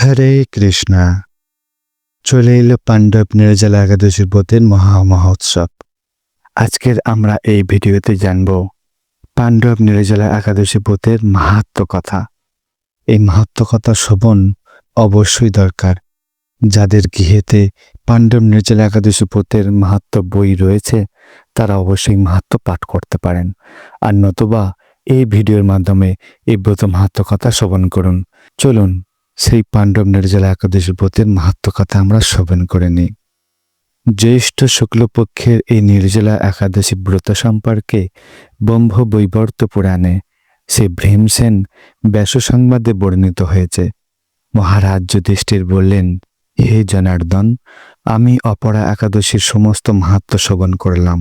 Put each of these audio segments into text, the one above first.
হরে কৃষ্ণা। চলে এলো পাণ্ডব নির্জলা একাদশী ব্রতের মহোৎসব। আজকের আমরা এই ভিডিওতে জানব পাণ্ডব নির্জলা একাদশী ব্রতের মাহাত্ম্য কথা। এই মাহাত্ম্য কথা শ্রবণ অবশ্যই দরকার। যাদের গৃহেতে পাণ্ডব নির্জলা একাদশী ব্রতের মাহাত্ম্য বই রয়েছে তারা অবশ্যই মাহাত্ম্য পাঠ করতে পারেন, আর নতুবা এই ভিডিওর মাধ্যমে এই ব্রত মাহাত্ম্য কথা শ্রবণ করুন। চলুন সেই পাণ্ডব নির্জলা একাদশী ব্রতের মাহাত্ম্য কথা আমরা শ্রবণ করে নিই। জ্যৈষ্ঠ শুক্লপক্ষের এই নির্জলা একাদশী ব্রত সম্পর্কে ব্রহ্ম বৈবর্ত পুরাণে সে ভীমসেন ব্যাস সংবাদে বর্ণিত হয়েছে। মহারাজ যুধিষ্ঠির বললেন, হে জনার্দন, আমি অপরা একাদশীর সমস্ত মাহাত্ম্য শ্রবণ করলাম।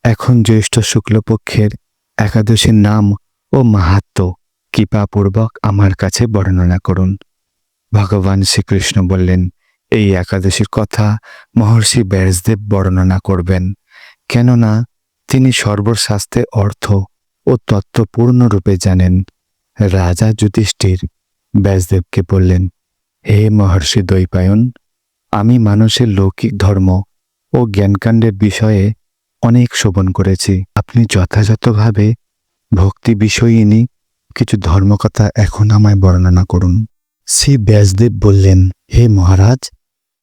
এখন জ্যৈষ্ঠ শুক্লপক্ষের একাদশীর নাম ও মাহাত্ম্য কৃপাপূর্বক আমার কাছে বর্ণনা করুন। ভগবান শ্রীকৃষ্ণ বললেন, এই একাদশীর কথা মহর্ষি ব্যাসদেব বর্ণনা করবেন, কেননা তিনি সর্বশাস্ত্রের অর্থ ও তত্ত্ব পূর্ণরূপে জানেন। রাজা যুধিষ্ঠির ব্যাসদেবকে বললেন, হে মহর্ষি দ্বৈপায়ন, আমি মানুষের লৌকিক ধর্ম ও জ্ঞানকাণ্ডের বিষয়ে অনেক শ্রবণ করেছি। আপনি যথাযথভাবে ভক্তি বিষয়িনী কিছু ধর্মকথা এখন আমায় বর্ণনা করুন। শ্রী ব্যাসদেব বললেন, হে মহারাজ,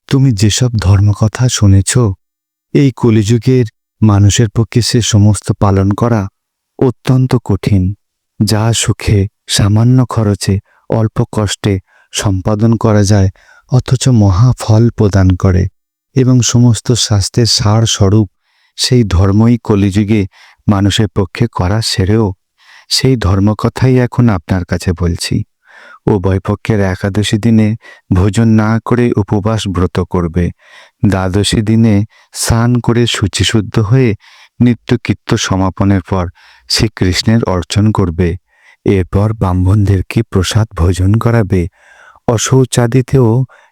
তুমি যেসব ধর্মকথা শুনেছ, এই কলিযুগের মানুষের পক্ষে সে সমস্ত পালন করা অত্যন্ত কঠিন। যা সুখে সামান্য খরচে অল্প কষ্টে সম্পাদন করা যায়, অথচ মহা ফল প্রদান করে, এবং সমস্ত শাস্ত্রের সার স্বরূপ সেই ধর্মই কলিযুগে মানুষের পক্ষে করা সেরেও। সেই ধর্মকথাই এখন আপনার কাছে বলছি। উভয় পক্ষের একাদশী দিনে ভোজন না করে উপবাস ব্রত করবে। দ্বাদশী দিনে স্নান করে শুচিশুদ্ধ হয়ে নিত্যকৃত্য সমাপনের পর শ্রীকৃষ্ণের অর্চন করবে। এরপর ব্রাহ্মণদেরকে প্রসাদ ভোজন করাবে। অশৌচাদিতেও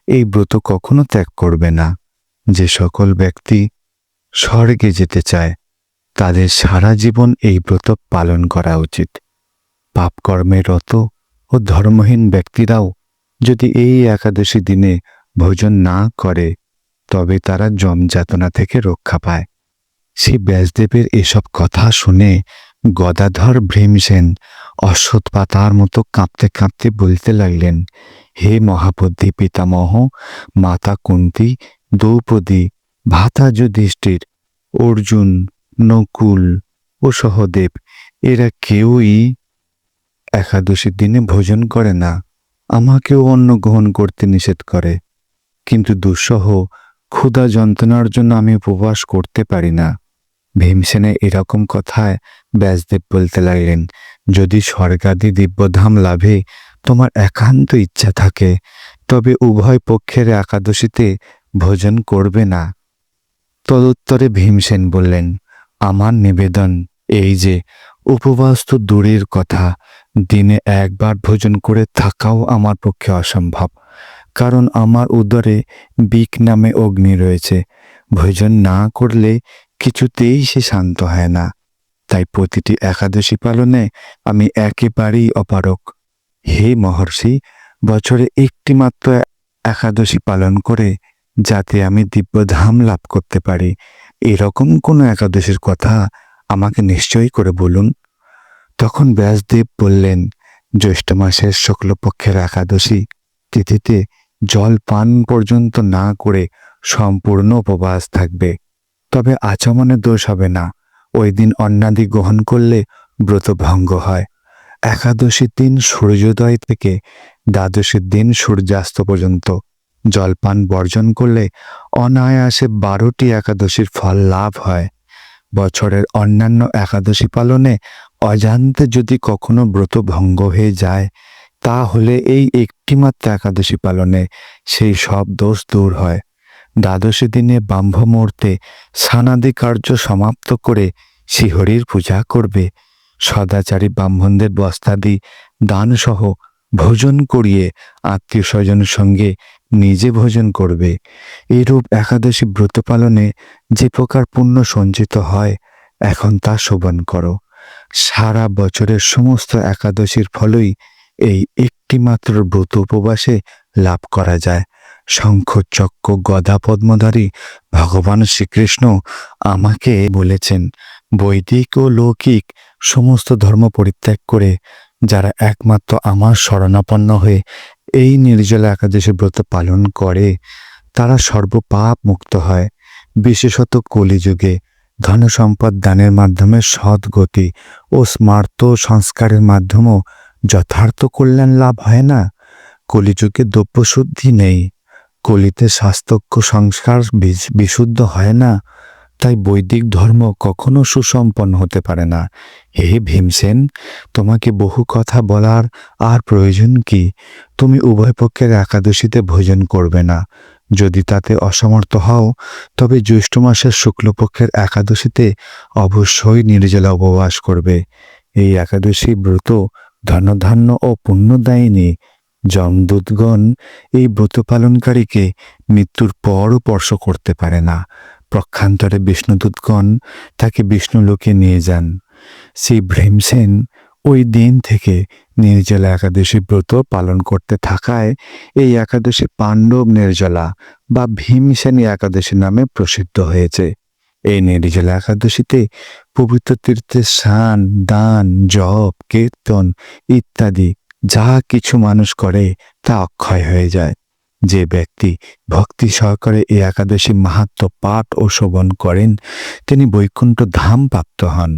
এই ব্রত কখনো ত্যাগ করবে না। যে সকল ব্যক্তি স্বর্গে যেতে চায় তাদের সারা জীবন এই ব্রত পালন করা উচিত। পাপকর্মে রত ও ধর্মহীন ব্যক্তিরাও যদি এই একাদশী দিনে ভোজন না করে তবে তারা যমযাতনা থেকে রক্ষা পায়। শ্রী ব্যাসদেবের এসব কথা শুনে গদাধর ভীমসেন অশ্বত্থ পাতার মতো কাঁপতে কাঁপতে বলতে লাগলেন, হে মহাবুদ্ধি পিতামহ, মাতা কুন্তী, দ্রৌপদী, ভ্রাতা যুধিষ্ঠির, অর্জুন, নকুল ও সহদেব, এরা কেউই একাদশীর দিনে ভোজন করে না। আমাকেও অন্ন গ্রহণ করতে নিষেধ করে, কিন্তু দুঃসহ ক্ষুধা যন্ত্রণার জন্য আমি উপবাস করতে পারি না। ভীমসেনের এরকম কথায় ব্যাসদেব বলতে লাগলেন, যদি স্বর্গাদি দিব্যধাম লাভে তোমার একান্ত ইচ্ছা থাকে তবে উভয় পক্ষের একাদশীতে ভোজন করবে না। তদুত্তরে ভীমসেন বললেন, আমার নিবেদন এই যে উপবাস তো দূরের কথা, দিনে একবার ভোজন করে থাকাও আমার পক্ষে অসম্ভব, কারণ আমার উদরে বিক নামে অগ্নি রয়েছে। ভোজন না করলে কিছুতেই সে শান্ত হয় না। তাই প্রতিটি একাদশী পালনে আমি একেবারেই অপারগ। হে মহর্ষি, বছরে একটি মাত্র একাদশী পালন করে যাতে আমি দিব্যধাম লাভ করতে পারি, এরকম কোনো একাদশীর কথা আমাকে নিশ্চয়ই করে বলুন। তখন ব্যাসদেব বললেন, জ্যৈষ্ঠ মাসের শুক্লপক্ষের একাদশী তিথিতে জল পান পর্যন্ত না করে সম্পূর্ণ উপবাস থাকবে, তবে আচমনে দোষ হবে না। ওই দিন অন্নাদি গ্রহণ করলে ব্রত ভঙ্গ হয়। একাদশীর দিন সূর্যোদয় থেকে দ্বাদশীর দিন সূর্যাস্ত পর্যন্ত জলপান বর্জন করলে অনায়াসে 12টি একাদশীর ফল লাভ হয়। বছরের অন্যান্য একাদশী পালনে অজান্তে যদি কখনো ব্রত ভঙ্গ হয়ে যায়, তাহলে এই একটিমাত্র একাদশী পালনে সেই সব দোষ দূর হয়। দ্বাদশী দিনে ব্রাহ্ম মুহূর্তে স্নানাদি কার্য সমাপ্ত করে শ্রীহরির পূজা করবে। সদাচারী ব্রাহ্মণদের বস্ত্রাদি দানসহ ভোজন করিয়ে আত্মীয় স্বজনের সঙ্গে নিজে ভোজন করবে। এরূপ একাদশী ব্রত পালনে যে প্রকার পুণ্য সঞ্চিত হয়, এখন তা শ্রবণ করো। সারা বছরের সমস্ত একাদশীর ফলই এই একটিমাত্র ব্রত উপবাসে লাভ করা যায়। শঙ্খ চক্র গদা পদ্মধারী ভগবান শ্রীকৃষ্ণ আমাকে বলেছেন, বৈদিক ও লৌকিক সমস্ত ধর্ম পরিত্যাগ করে যারা একমাত্র আমার শরণাপন্ন হয়ে এই নির্জলা একাদশী ব্রত পালন করে তারা সর্বপাপ মুক্ত হয়। বিশেষত কলিযুগে ধনসম্পদ দানের মাধ্যমে সদ্গতি ও স্মার্ত সংস্কারের মাধ্যমেও যথার্থ কল্যাণ লাভ হয় না। কলিযুগে দ্রব্যশুদ্ধি নেই, কলিতে শাস্ত্রজ্ঞ সংস্কার বিশুদ্ধ হয় না, তাই বৈদিক ধর্ম কখনো সুসম্পন্ন হতে পারে না। হে ভীমসেন, তোমাকে বহু কথা বলার আর প্রয়োজন কি? তুমি উভয় পক্ষের একাদশীতে ভোজন করবে না। যদি তাতে অসমর্থ হও তবে জ্যৈষ্ঠ মাসের শুক্লপক্ষের একাদশীতে অবশ্যই নির্জলা উপবাস করবে। এই একাদশী ব্রত ধনধান্য ও পুণ্যদায়িনী। যমদূতগণ এই ব্রত পালনকারীকে মৃত্যুর পরও স্পর্শ করতে পারে না। পক্ষান্তরে বিষ্ণুদূতগণ তাকে বিষ্ণুলোকে নিয়ে যান। শ্রী ভীমসেন ওই দিন থেকে নির্জলা একাদশী ব্রত পালন করতে থাকায় এই একাদশী পাণ্ডব নির্জলা বা ভীমসেনী একাদশী নামে প্রসিদ্ধ হয়েছে। এই নির্জলা একাদশীতে পবিত্র তীর্থের স্নান, দান, জপ, কীর্তন ইত্যাদি যা কিছু মানুষ করে তা অক্ষয় হয়ে যায়। যে ব্যক্তি ভক্তি সহকারে এই একাদশী মাহাত্ম্য পাঠ ও শ্রবণ করেন তিনি বৈকুণ্ঠ ধাম প্রাপ্ত হন।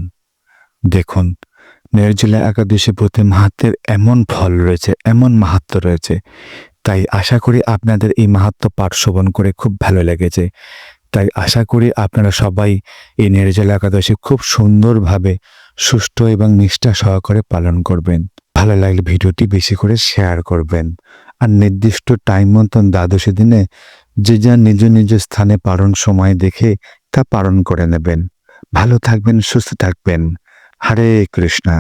দেখুন, নির্জলা একাদশী ব্রতে মাহাত্ম্যের এমন ফল রয়েছে, এমন মাহাত্ম্য রয়েছে, তাই আশা করি আপনাদের এই মাহাত্ম্য পাঠ শ্রবণ করে খুব ভালো লেগেছে। তাই আশা করি আপনারা সবাই এই নির্জলা একাদশী খুব সুন্দরভাবে সুষ্ঠু এবং নিষ্ঠা সহকারে পালন করবেন। ভালো লাগলে ভিডিওটি বেশি করে শেয়ার করবেন। আর নির্দিষ্ট টাইম মতন দ্বাদশী দিনে যে যা নিজ নিজ স্থানে পালন সময় দেখে তা পালন করে নেবেন। ভালো থাকবেন, সুস্থ থাকবেন। হরে কৃষ্ণা।